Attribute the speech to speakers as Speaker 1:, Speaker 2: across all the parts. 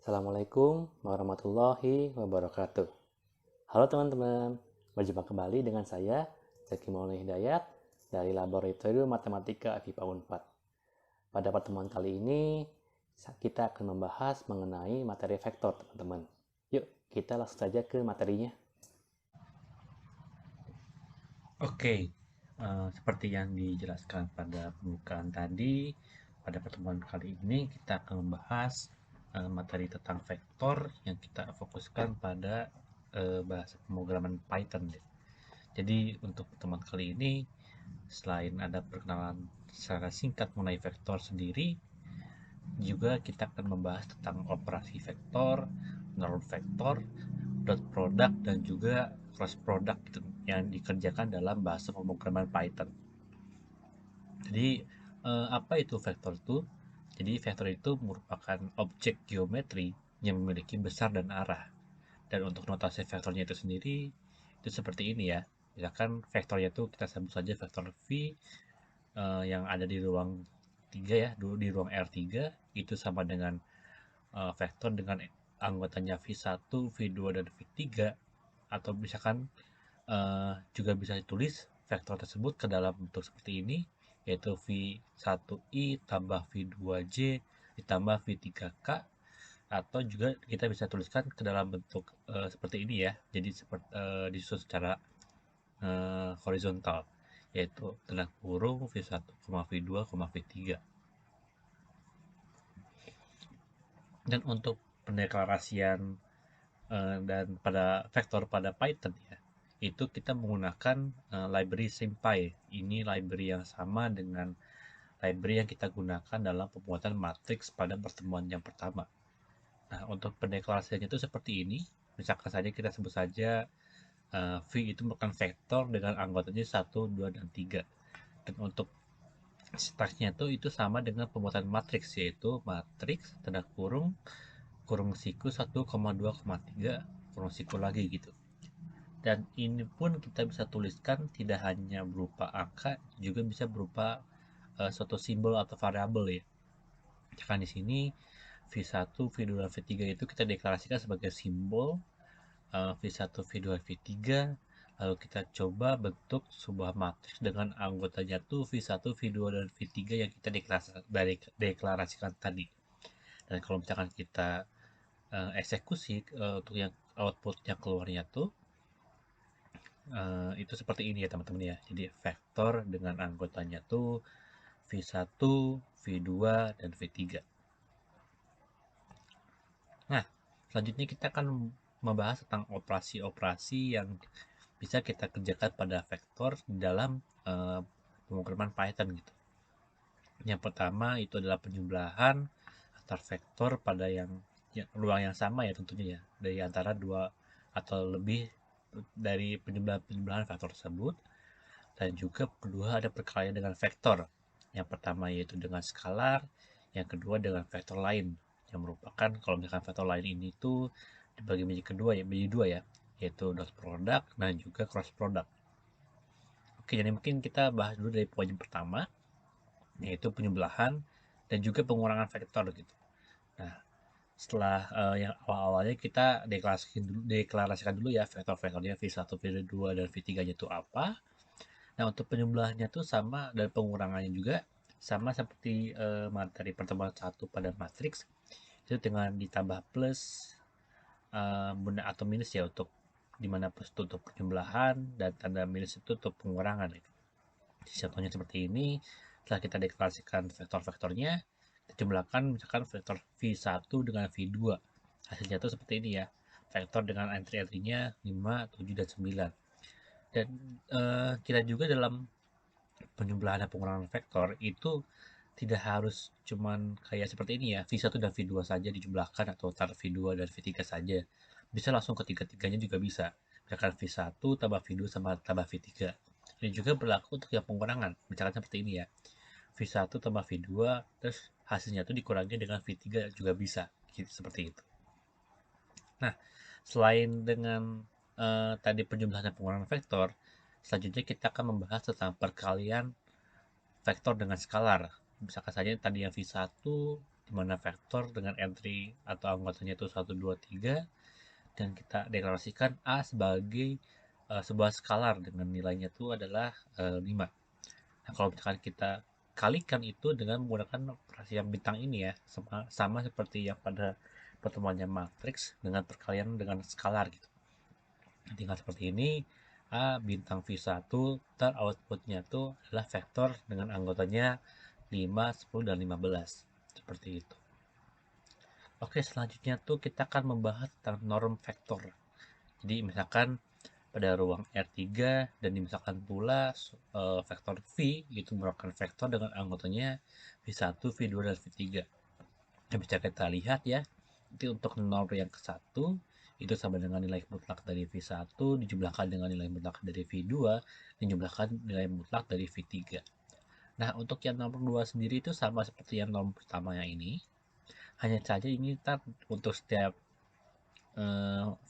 Speaker 1: Assalamualaikum warahmatullahi wabarakatuh. Halo teman-teman, berjumpa kembali dengan saya, Zaki Maulana Hidayat, dari Laboratorium Matematika FIPA Unpad. Pada pertemuan kali ini, kita akan membahas mengenai materi vektor, teman-teman. Yuk, kita langsung saja ke materinya.
Speaker 2: Oke, seperti yang dijelaskan pada pembukaan tadi, pada pertemuan kali ini kita akan membahas materi tentang vektor yang kita fokuskan pada bahasa pemrograman Python. Jadi untuk pertemuan kali ini, selain ada perkenalan secara singkat mengenai vektor sendiri, juga kita akan membahas tentang operasi vektor, norm vektor, dot product, dan juga cross product gitu, yang dikerjakan dalam bahasa pemrograman Python. Jadi apa itu vektor itu? Jadi vektor itu merupakan objek geometri yang memiliki besar dan arah. Dan untuk notasi vektornya itu sendiri itu seperti ini ya. Misalkan vektornya itu kita sebut saja vektor V yang ada di ruang 3 ya, di ruang R3 itu sama dengan vektor dengan anggotanya V1, V2, dan V3, atau misalkan juga bisa ditulis vektor tersebut ke dalam bentuk seperti ini, yaitu V1i tambah V2j ditambah V3k, atau juga kita bisa tuliskan ke dalam bentuk seperti ini ya, jadi seperti disusun secara horizontal, yaitu tanda kurung V1, V2, V3. Dan untuk pendeklarasian dan pada vektor pada Python ya, itu kita menggunakan library SymPy. Ini library yang sama dengan library yang kita gunakan dalam pembuatan matriks pada pertemuan yang pertama. Nah, untuk pendeklarasiannya itu seperti ini. Misalkan saja kita sebut saja V itu merupakan vektor dengan anggotanya 1, 2, dan 3. Dan untuk syntaxnya itu sama dengan pembuatan matriks, yaitu matriks tanda kurung kurung siku 1,2,3 kurung siku lagi gitu. Dan ini pun kita bisa tuliskan tidak hanya berupa angka, juga bisa berupa suatu simbol atau variabel ya. Misalkan di sini V1, V2, dan V3 itu kita deklarasikan sebagai simbol V1, V2, V3. Lalu kita coba bentuk sebuah matriks dengan anggotanya tuh V1, V2, dan V3 yang kita deklarasikan tadi. Dan kalau misalkan kita eksekusi untuk yang output yang keluarnya tuh itu seperti ini ya teman-teman ya. Jadi vektor dengan anggotanya tuh V1, V2, dan V3. Nah, selanjutnya kita akan membahas tentang operasi-operasi yang bisa kita kerjakan pada vektor di dalam pemrograman Python gitu. Yang pertama itu adalah penjumlahan antar vektor pada ruang yang sama ya tentunya ya, dari antara dua atau lebih dari penjumlahan vektor tersebut. Dan juga kedua ada perkalian dengan vektor. Yang pertama yaitu dengan skalar, yang kedua dengan vektor lain, yang merupakan kalau misalkan vektor lain ini tuh dibagi menjadi dua ya, yaitu dot product dan juga cross product. Oke, jadi mungkin kita bahas dulu dari poin yang pertama, yaitu penjumlahan dan juga pengurangan vektor gitu. Nah, setelah yang awal-awalnya kita deklarasikan dulu ya vektor-vektornya V1, V2, dan V3 nya itu apa. Nah, untuk penjumlahannya tuh sama dan pengurangannya juga sama seperti materi pertemuan satu pada matriks, itu dengan ditambah plus benda atau minus ya, untuk dimana plus itu untuk penjumlahan dan tanda minus itu untuk pengurangan gitu. Contohnya seperti ini, setelah kita deklarasikan vektor-vektornya, kita jumlahkan misalkan vektor V1 dengan V2. Hasilnya itu seperti ini ya, vektor dengan entry-entry-nya 5, 7, dan 9. Dan kita juga dalam penjumlahan dan pengurangan vektor itu tidak harus cuman kayak seperti ini ya, V1 dan V2 saja dijumlahkan atau tar V2 dan V3 saja. Bisa langsung ketiga-tiganya juga bisa. Misalkan V1 tambah V2 sama tambah V3. Ini juga berlaku untuk yang pengurangan. Misalkan seperti ini ya. V1 tambah V2 terus hasilnya itu dikurangi dengan V3 juga bisa. Gitu, seperti itu. Nah, selain dengan tadi penjumlahan dan pengurangan vektor, selanjutnya kita akan membahas tentang perkalian vektor dengan skalar. Misalkan saja tadi yang V1 di mana vektor dengan entry atau anggotanya itu 1, 2, 3, dan kita deklarasikan A sebagai sebuah skalar dengan nilainya itu adalah 5. Nah, kalau misalkan kita kalikan itu dengan menggunakan operasi yang bintang ini ya, sama seperti yang pada pertemuannya matriks dengan perkalian dengan skalar gitu. Tinggal seperti ini, A bintang V1 outputnya itu adalah vektor dengan anggotanya 5, 10, dan 15. Seperti itu. Oke, selanjutnya tuh kita akan membahas tentang norm vektor. Jadi misalkan pada ruang R3 dan misalkan pula vektor V itu merupakan vektor dengan anggotanya V1, V2, dan V3. Yang bisa kita lihat ya, itu untuk norm yang ke-1 itu sama dengan nilai mutlak dari V1 dijumlahkan dengan nilai mutlak dari V2 dijumlahkan nilai mutlak dari V3. Nah, untuk yang nomor 2 sendiri itu sama seperti yang norm pertama yang ini. Hanya saja ini kita untuk setiap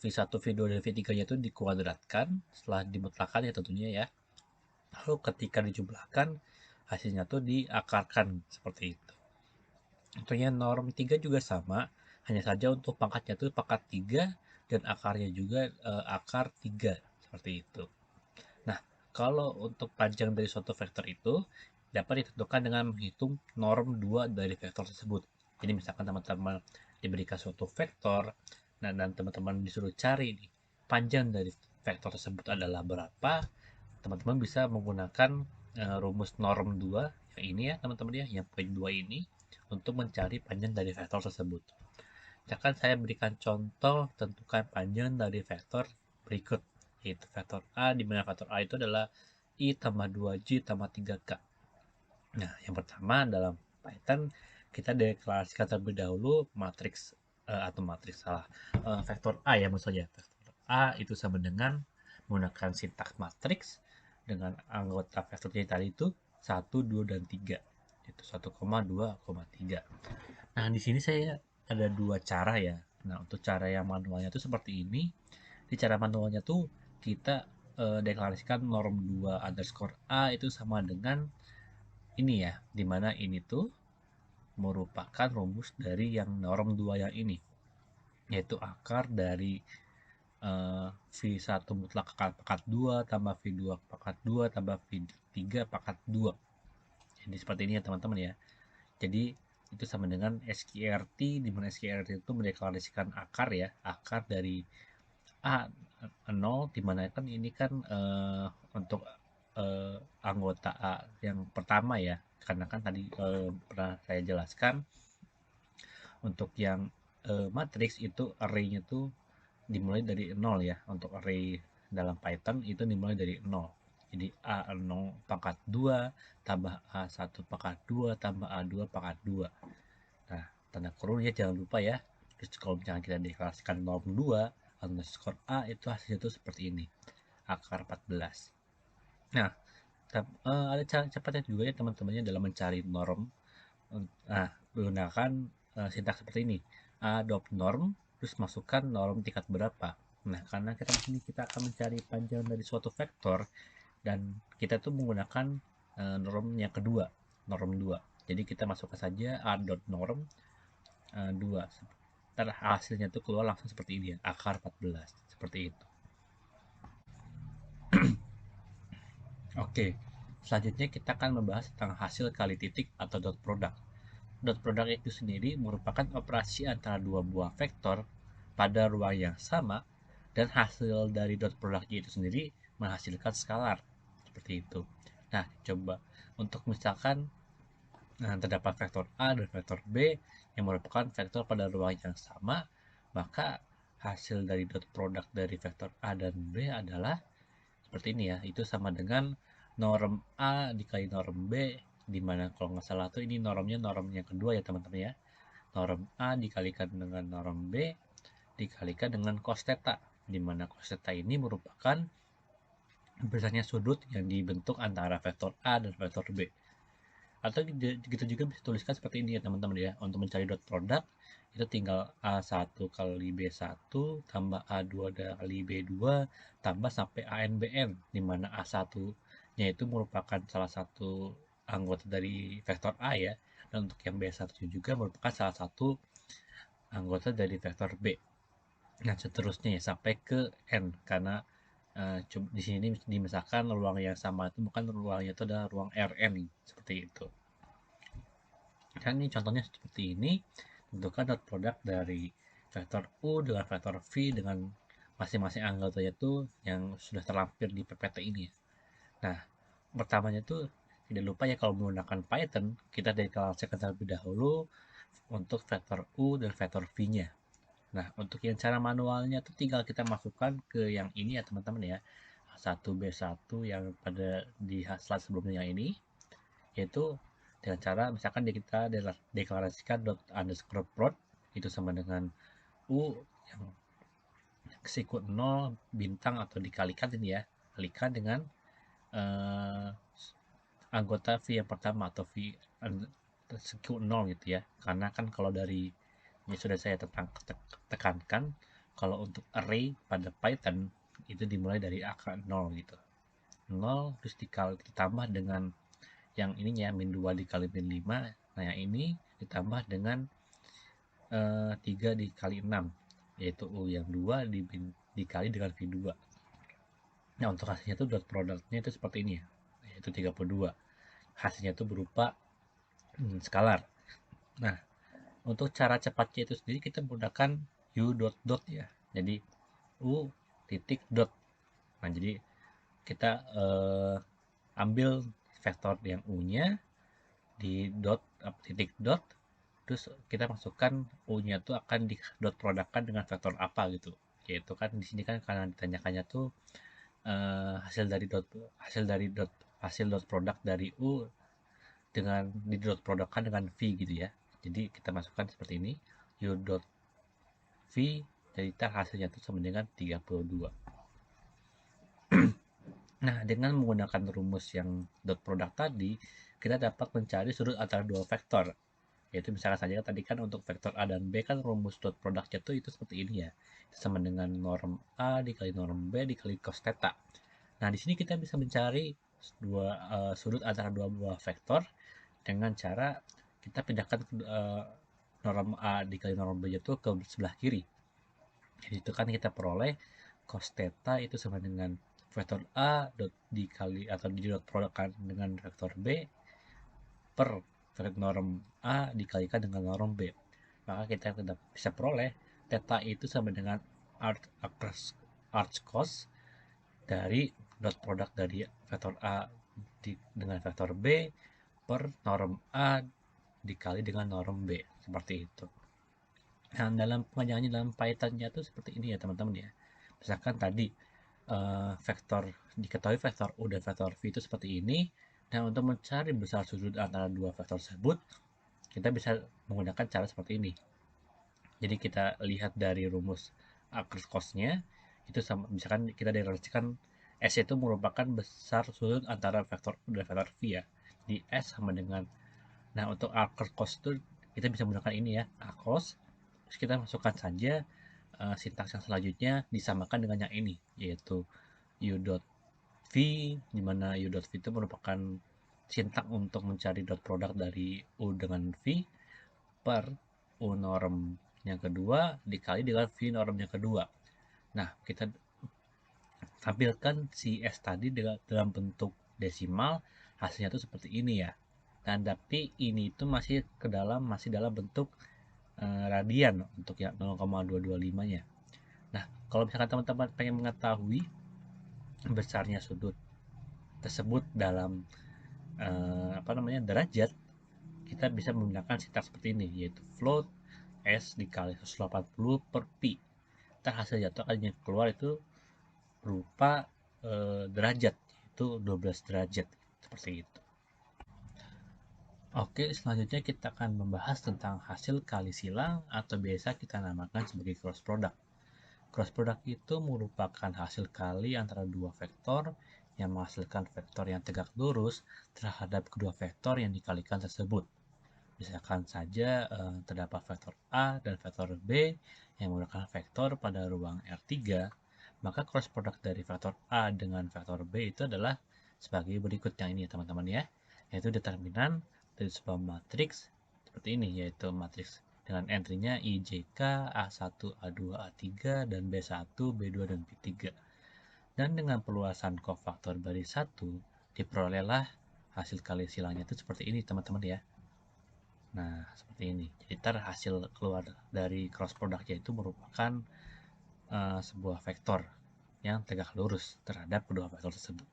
Speaker 2: V1, V2, dan V3-nya itu dikuadratkan setelah dimutlakan ya tentunya ya. Lalu ketika dijumlahkan, hasilnya tuh diakarkan seperti itu. Tentunya norm 3 juga sama, hanya saja untuk pangkatnya tuh pangkat 3 dan akarnya juga akar 3 seperti itu. Nah, kalau untuk panjang dari suatu vektor itu dapat ditentukan dengan menghitung norm 2 dari vektor tersebut. Jadi misalkan teman-teman diberikan suatu vektor, nah, dan teman-teman disuruh cari nih, panjang dari vektor tersebut adalah berapa, teman-teman bisa menggunakan rumus norm 2 yang ini ya teman-teman ya, yang poin 2 ini untuk mencari panjang dari vektor tersebut. Misalkan saya berikan contoh tentukan panjang dari vektor berikut, yaitu vektor A, di mana vektor A itu adalah I tambah 2J tambah 3K. Nah, yang pertama dalam Python kita deklarasikan terlebih dahulu matriks vektor A ya maksudnya. Vektor A itu sama dengan menggunakan sintaks matriks dengan anggota vektornya tadi itu 1, 2, dan 3. Itu 1, 2, 3. Nah, di sini saya ada dua cara ya. Nah, untuk cara yang manualnya tuh seperti ini. Di cara manualnya tuh kita deklarasikan norm 2 underscore A itu sama dengan ini ya, dimana ini tuh merupakan rumus dari yang norm 2 yang ini, yaitu akar dari V1 mutlak pangkat 2 tambah V2 pangkat 2 tambah V3 pangkat 2. Jadi seperti ini ya teman-teman ya. Jadi itu sama dengan SQRT, di mana SQRT itu mendeklarasikan akar ya, akar dari A 0, di mana kan ini kan untuk anggota A yang pertama ya, karena kan tadi pernah saya jelaskan untuk yang matriks itu array-nya tuh dimulai dari 0 ya. Untuk array dalam Python itu dimulai dari 0. Jadi A0 pangkat 2 tambah A1 pangkat 2 tambah A2 pangkat 2. Nah, tanda kurungnya jangan lupa ya. Terus kalau misalnya kita deklarasikan norm 2 underscore A itu hasilnya itu seperti ini. Akar 14. Nah, ada cara cepatnya juga ya teman-temannya dalam mencari norm. Nah, menggunakan sintaks seperti ini. Adopt norm, terus masukkan norm tingkat berapa. Nah, karena kita di sini kita akan mencari panjang dari suatu vektor dan kita tuh menggunakan norm yang kedua, norm 2. Jadi kita masukkan saja a.norm 2. Ntar hasilnya tuh keluar langsung seperti ini ya, akar 14. Seperti itu. Oke, selanjutnya kita akan membahas tentang hasil kali titik atau dot product. Dot product itu sendiri merupakan operasi antara dua buah vektor pada ruang yang sama dan hasil dari dot product itu sendiri menghasilkan skalar. Seperti itu. Nah, coba untuk misalkan terdapat vektor A dan vektor B yang merupakan vektor pada ruang yang sama, maka hasil dari dot product dari vektor A dan B adalah seperti ini ya, itu sama dengan norm A dikali norm B, di mana kalau nggak salah tuh ini normnya norm yang kedua ya teman-teman ya. Norm A dikalikan dengan norm B dikalikan dengan cos theta, di mana cos theta ini merupakan besarnya sudut yang dibentuk antara vektor A dan vektor B. Atau kita juga bisa tuliskan seperti ini ya teman-teman ya. Untuk mencari dot product itu tinggal A1 kali B1 tambah A2 kali B2 tambah sampai ANBN, di mana A1 nya itu merupakan salah satu anggota dari vektor A ya, dan untuk yang B1 juga merupakan salah satu anggota dari vektor B. Nah, seterusnya ya sampai ke N, karena di sini misalkan ruang yang sama itu bukan ruangnya itu adalah ruang Rn seperti itu. Dan ini contohnya seperti ini, tentukan dot product dari vektor U dengan vektor V dengan masing-masing anggotanya itu yang sudah terlampir di PPT ini. Nah, pertamanya itu tidak lupa ya kalau menggunakan Python, kita deklarasikan terlebih dahulu untuk vektor U dan vektor V-nya. Nah, untuk yang cara manualnya itu tinggal kita masukkan ke yang ini ya teman-teman ya. 1B1 yang pada di slide sebelumnya yang ini, yaitu dengan cara misalkan kita deklarasikan dot underscore prod itu sama dengan U yang sekut 0 bintang atau dikalikan ini ya, kalikan dengan eh, anggota V yang pertama atau V sekut 0 gitu ya, karena kan kalau dari ini sudah saya tekankan kalau untuk array pada Python itu dimulai dari angka 0 gitu, 0 terus ditambah dengan yang ininya min 2 dikali min 5. Nah yang ini ditambah dengan 3 dikali 6, yaitu U yang 2 dikali dengan V2. Nah untuk hasilnya itu dot productnya itu seperti ini ya, yaitu 32. Hasilnya itu berupa skalar. Nah untuk cara cepatnya itu sendiri kita menggunakan U dot dot ya, jadi U titik dot. Nah jadi kita ambil vektor yang U-nya di dot titik dot, terus kita masukkan U-nya tuh akan di dot productkan dengan vektor apa gitu, yaitu kan di sini kan karena ditanyakannya tuh hasil dot product dari U dengan di dot productkan dengan V gitu ya. Jadi kita masukkan seperti ini, U dot V, jadi hasilnya itu sama dengan 32. Nah, dengan menggunakan rumus yang dot product tadi, kita dapat mencari sudut antara dua vektor. Yaitu misalkan saja tadi kan untuk vektor A dan B kan rumus dot productnya itu seperti ini ya. Sama dengan norm A dikali norm B dikali cos theta. Nah, di sini kita bisa mencari sudut antara dua buah vektor dengan cara kita pindahkan norm A dikali norm B itu ke sebelah kiri. Jadi itu kan kita peroleh cos theta itu sama dengan vektor A dot dikali atau di dot produkkan dengan vektor B per vektor norm A dikalikan dengan norm B. Maka kita tidak bisa peroleh theta itu sama dengan arch cos dari dot produk dari vektor A dengan vektor B per norm A dikali dengan norm B, seperti itu. Nah, dalam pengajarannya dalam Python-nya tuh seperti ini ya teman-teman ya. Misalkan tadi vektor diketahui vektor U dan vektor V itu seperti ini. Nah, untuk mencari besar sudut antara dua vektor tersebut, kita bisa menggunakan cara seperti ini. Jadi kita lihat dari rumus across cost-nya, itu sama, misalkan kita deklarasikan S itu merupakan besar sudut antara vektor U dan vektor V ya. Di S sama dengan, nah untuk across cost itu kita bisa menggunakan ini ya, across. Terus kita masukkan saja sintaks yang selanjutnya disamakan dengan yang ini, yaitu u dot v, di mana u dot v itu merupakan sintaks untuk mencari dot product dari u dengan v per u norm yang kedua dikali dengan v norm yang kedua. Nah, kita tampilkan si S tadi dalam bentuk desimal, hasilnya itu seperti ini ya. Dan tapi ini itu masih dalam bentuk radian untuk yang 0,225-nya. Nah, kalau misalkan teman-teman pengen mengetahui besarnya sudut tersebut dalam derajat, kita bisa menggunakan sintaks seperti ini, yaitu float S dikali 180 per Pi. Ntar hasil jatuh akan keluar itu berupa derajat, yaitu 12 derajat, seperti itu. Oke, selanjutnya kita akan membahas tentang hasil kali silang atau biasa kita namakan sebagai cross product. Cross product itu merupakan hasil kali antara dua vektor yang menghasilkan vektor yang tegak lurus terhadap kedua vektor yang dikalikan tersebut. Misalkan saja terdapat vektor A dan vektor B yang merupakan vektor pada ruang R3, maka cross product dari vektor A dengan vektor B itu adalah sebagai berikut yang ini ya teman-teman ya, yaitu determinan dari sebuah matriks seperti ini, yaitu matriks dengan entry-nya IJK, A1, A2, A3, dan B1, B2, dan B3. Dan dengan perluasan kofaktor baris 1, diperolehlah hasil kali silangnya itu seperti ini teman-teman ya. Nah, seperti ini. Jadi hasil keluar dari cross productnya itu merupakan sebuah vektor yang tegak lurus terhadap kedua vektor tersebut.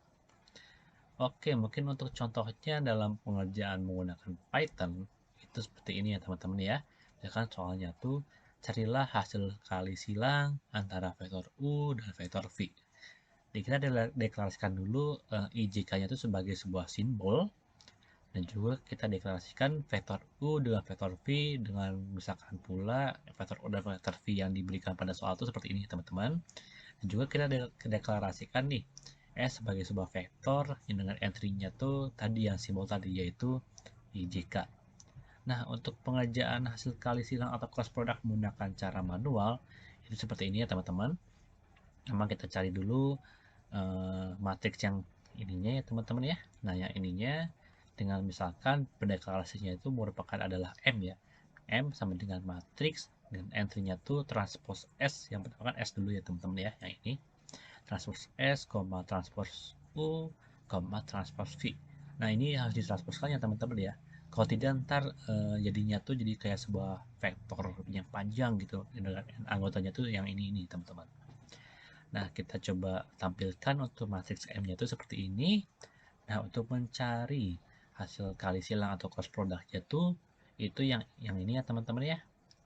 Speaker 2: Oke, mungkin untuk contohnya dalam pengerjaan menggunakan Python itu seperti ini ya teman-teman ya. Ya kan soalnya tuh carilah hasil kali silang antara vektor U dan vektor V. Jadi kita deklarasikan dulu IJK-nya itu sebagai sebuah simbol, dan juga kita deklarasikan vektor U dengan vektor V dengan misalkan pula vektor U dan vektor V yang diberikan pada soal itu seperti ini teman-teman. Dan juga kita deklarasikan nih S sebagai sebuah vektor yang dengan entry-nya tuh tadi yang simbol tadi yaitu IJK. Nah, untuk pengerjaan hasil kali silang atau cross product menggunakan cara manual itu seperti ini ya teman-teman. Memang kita cari dulu matriks yang ininya ya teman-teman ya. Nah, yang ininya dengan misalkan pendeklarasinya itu merupakan adalah M ya. M sama dengan matriks dan entry-nya tuh transpose S, yang pertama kan S dulu ya teman-teman ya, yang ini transpose S, transpose U, transpose V. Nah, ini harus ditranspose ya teman-teman ya. Kalau tidak ntar jadinya tuh jadi kayak sebuah vektor yang panjang gitu. Dengan anggotanya tuh yang ini teman-teman. Nah, kita coba tampilkan untuk matriks M-nya itu seperti ini. Nah, untuk mencari hasil kali silang atau cross product-nya tuh itu yang ini ya teman-teman ya.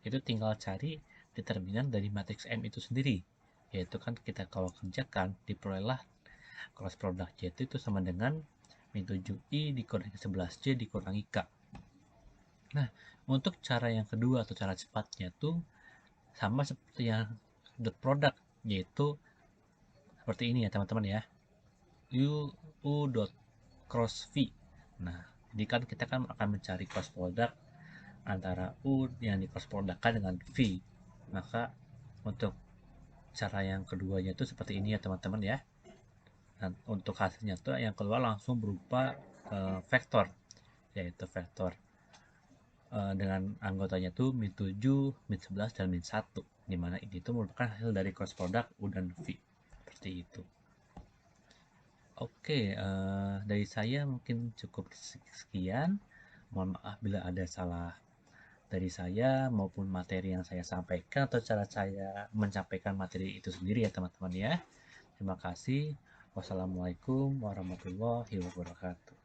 Speaker 2: Itu tinggal cari determinan dari matriks M itu sendiri. Yaitu kan kita kalau kerjakan diperolehlah cross product-nya itu sama dengan min 7i dikurangi 11j dikurangi k. Nah, untuk cara yang kedua atau cara cepatnya tuh sama seperti yang dot product, yaitu seperti ini ya teman-teman ya. U dot cross V. Nah, jadi kan kita kan akan mencari cross product antara U yang di cross productkan dengan V. Maka untuk cara yang keduanya itu seperti ini ya teman-teman ya. Dan untuk hasilnya tuh yang keluar langsung berupa vektor, yaitu vektor dengan anggotanya tuh min 7, min 11, dan min 1. Dimana ini tuh merupakan hasil dari cross product U dan V. Seperti itu. Oke, dari saya mungkin cukup sekian. Mohon maaf bila ada salah dari saya maupun materi yang saya sampaikan atau cara saya menyampaikan materi itu sendiri ya teman-teman ya. Terima kasih. Wassalamualaikum warahmatullahi wabarakatuh.